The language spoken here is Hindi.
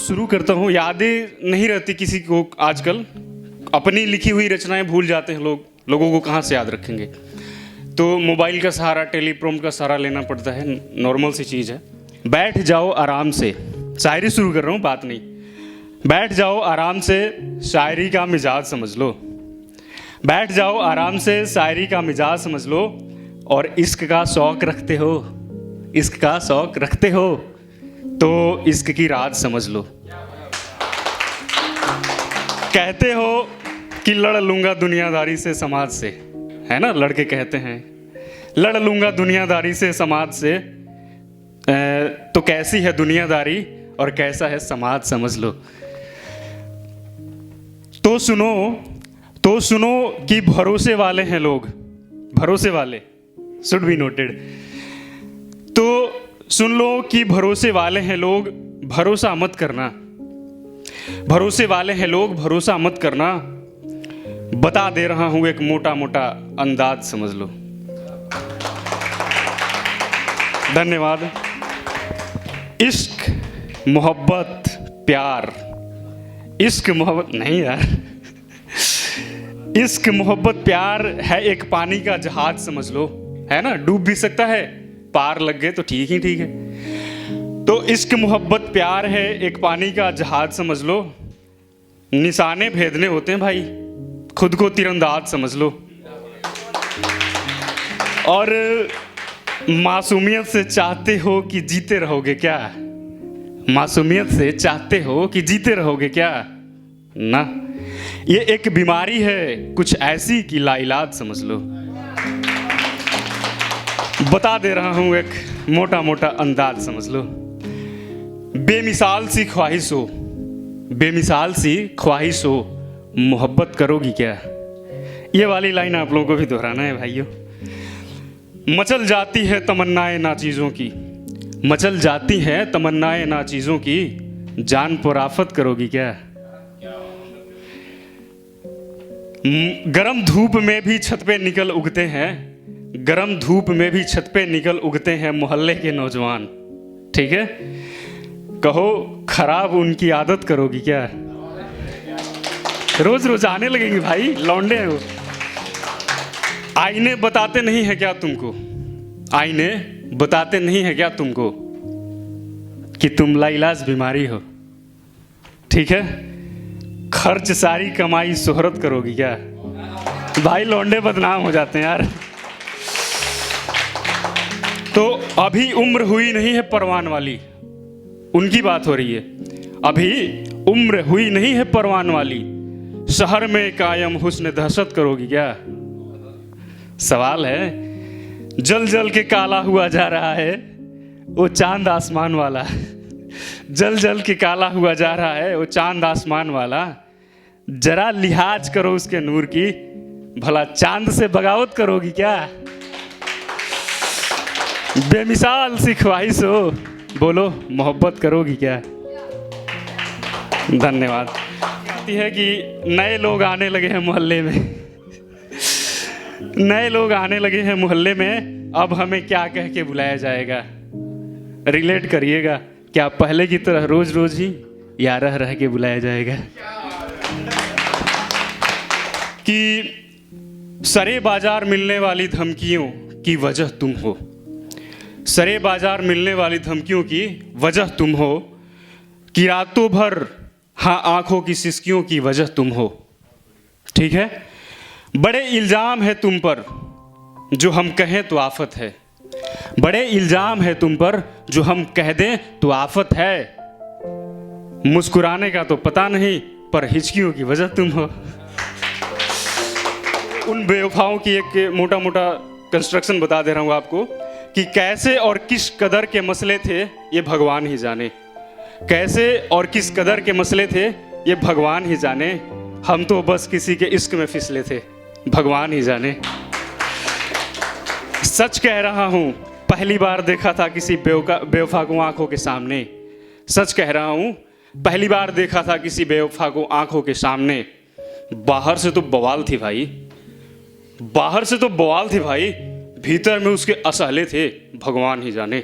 शुरू करता हूँ। यादें नहीं रहती किसी को आजकल, अपनी लिखी हुई रचनाएं भूल जाते हैं लोग, लोगों को कहाँ से याद रखेंगे। तो मोबाइल का सहारा, टेलीप्रॉम्प्ट का सहारा लेना पड़ता है, नॉर्मल सी चीज़ है। बैठ जाओ आराम से, शायरी शुरू कर रहा हूँ, बात नहीं। बैठ जाओ आराम से, शायरी का मिजाज समझ लो। बैठ जाओ आराम से, शायरी का मिजाज समझ लो। और इश्क का शौक़ रखते हो, इश्क का शौक़ रखते हो तो इश्क की राज समझ लो। कहते हो कि लड़ लूँगा दुनियादारी से समाज से, है ना, लड़के कहते हैं लड़ लूँगा दुनियादारी से समाज से। तो कैसी है दुनियादारी और कैसा है समाज समझ लो। तो सुनो कि भरोसे वाले हैं लोग, भरोसे वाले, शुड बी नोटेड। तो सुन लो कि भरोसे वाले हैं लोग, भरोसा मत करना। भरोसे वाले हैं लोग, भरोसा मत करना। बता दे रहा हूं एक मोटा मोटा अंदाज समझ लो। धन्यवाद। इश्क, मोहब्बत, प्यार, इश्क मोहब्बत नहीं यार, इश्क मोहब्बत प्यार है एक पानी का जहाज समझ लो, है ना, डूब भी सकता है, पार लग गए तो ठीक ही ठीक है। तो इश्क मोहब्बत प्यार है एक पानी का जहाज समझ लो। निशाने भेदने होते हैं भाई, खुद को तीरंदाज समझ लो। और मासूमियत से चाहते हो कि जीते रहोगे क्या, मासूमियत से चाहते हो कि जीते रहोगे क्या ना, ये एक बीमारी है कुछ ऐसी कि लाइलाज समझ लो। बता दे रहा हूं एक मोटा मोटा अंदाज समझ लो। बेमिसाल सी ख्वाहिश हो, बेमिसाल सी ख्वाहिश हो, मोहब्बत करोगी क्या। ये वाली लाइन आप लोगों को भी दोहराना है भाइयों। मचल जाती है तमन्नाएं नाचीज़ों की, मचल जाती हैं तमन्नाएं नाचीज़ों की, जान पर आफत करोगी क्या। गरम धूप में भी छत पे निकल उगते हैं, गरम धूप में भी छत पे निकल उगते हैं मोहल्ले के नौजवान, ठीक है। कहो खराब उनकी आदत करोगी क्या। रोज रोज आने लगेंगे भाई, लौंडे हो। आईने बताते नहीं है क्या तुमको, आईने बताते नहीं है क्या तुमको कि तुम लाइलाज बीमारी हो, ठीक है। खर्च सारी कमाई शोहरत करोगी क्या। भाई लौंडे बदनाम हो जाते हैं यार। तो अभी उम्र हुई नहीं है परवान वाली, उनकी बात हो रही है। अभी उम्र हुई नहीं है परवान वाली, शहर में कायम हुस्न दहशत करोगी क्या। सवाल है, जल जल के काला हुआ जा रहा है वो चांद आसमान वाला, जल जल के काला हुआ जा रहा है वो चांद आसमान वाला। जरा लिहाज करो उसके नूर की, भला चांद से बगावत करोगी क्या। बेमिसाल सी ख्वाहिश हो, बोलो मोहब्बत करोगी क्या। धन्यवाद। कहती है कि नए लोग आने लगे हैं मोहल्ले में, नए लोग आने लगे हैं मोहल्ले में, अब हमें क्या कह के बुलाया जाएगा। रिलेट करिएगा, क्या पहले की तरह रोज रोज ही या रह रह के बुलाया जाएगा। कि सरे बाजार मिलने वाली धमकियों की वजह तुम हो, सरे बाजार मिलने वाली धमकियों की वजह तुम हो, कि रातों भर हाँ आंखों की सिसकियों की वजह तुम हो, ठीक है। बड़े इल्जाम है तुम पर जो हम कहें तो आफत है, बड़े इल्जाम है तुम पर जो हम कह दें तो आफत है। मुस्कुराने का तो पता नहीं पर हिचकियों की वजह तुम हो। उन बेवफाओं की एक मोटा मोटा कंस्ट्रक्शन बता दे रहा हूँ आपको कि कैसे और किस कदर के मसले थे ये भगवान ही जाने, कैसे और किस कदर के मसले थे ये भगवान ही जाने। हम तो बस किसी के इश्क में फिसले थे, भगवान ही जाने। सच कह रहा हूँ, पहली बार देखा था किसी बेवफा को आंखों के सामने, सच कह रहा हूँ, पहली बार देखा था किसी बेवफा को आंखों के सामने। बाहर से तो बवाल थी भाई, बाहर से तो बवाल थी भाई, भीतर में उसके असहले थे, भगवान ही जाने।